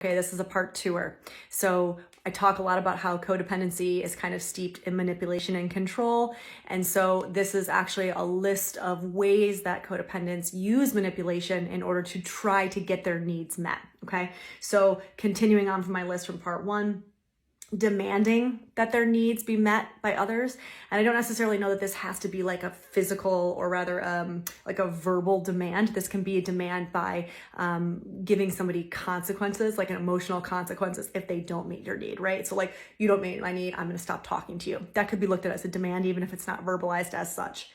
Okay, this is a part two-er. So I talk a lot about how codependency is kind of steeped in manipulation and control. And so this is actually a list of ways that codependents use manipulation in order to try to get their needs met. Okay, so continuing on from my list from part one, demanding that their needs be met by others. And I don't necessarily know that this has to be like a physical or rather like a verbal demand. This can be a demand by giving somebody consequences, like an emotional consequences if they don't meet your need, right? So like, you don't meet my need, I'm going to stop talking to you. That could be looked at as a demand, even if it's not verbalized as such.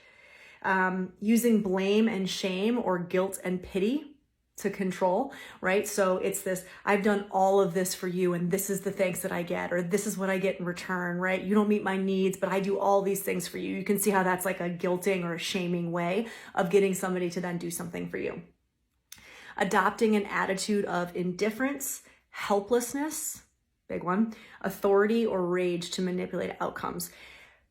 Using blame and shame or guilt and pity to control, right? So it's this, I've done all of this for you and this is the thanks that I get, or this is what I get in return, right? You don't meet my needs, but I do all these things for you. You can see how that's like a guilting or a shaming way of getting somebody to then do something for you. Adopting an attitude of indifference, helplessness, big one, authority or rage to manipulate outcomes.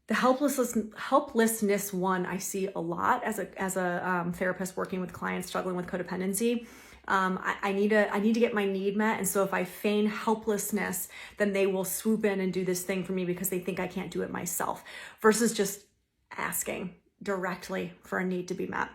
The helplessness one I see a lot as a therapist working with clients struggling with codependency. I need to get my need met, and so if I feign helplessness, then they will swoop in and do this thing for me because they think I can't do it myself, versus just asking directly for a need to be met.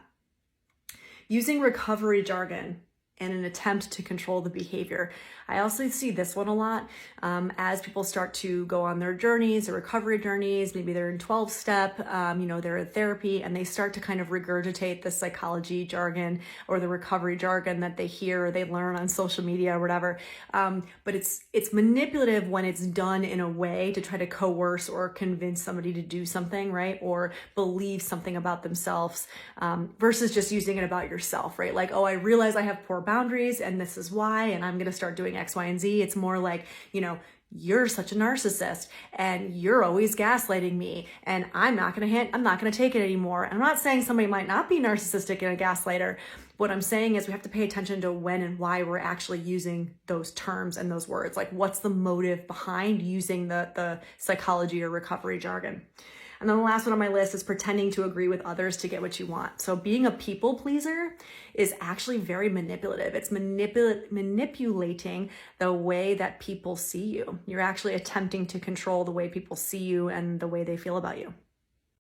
Using recovery jargon in an attempt to control the behavior. I also see this one a lot as people start to go on their journeys, their recovery journeys. Maybe they're in 12-step, they're in therapy, and they start to kind of regurgitate the psychology jargon or the recovery jargon that they hear or they learn on social media or whatever. But it's manipulative when it's done in a way to try to coerce or convince somebody to do something, right? Or believe something about themselves versus just using it about yourself, right? Like, oh, I realize I have poor boundaries and this is why, and I'm going to start doing X, Y, and Z. It's more like, you're such a narcissist and you're always gaslighting me and I'm not going to take it anymore. And I'm not saying somebody might not be narcissistic and a gaslighter. What I'm saying is we have to pay attention to when and why we're actually using those terms and those words. Like, what's the motive behind using the psychology or recovery jargon? And then the last one on my list is pretending to agree with others to get what you want. So being a people pleaser is actually very manipulative. It's manipulating the way that people see you. You're actually attempting to control the way people see you and the way they feel about you.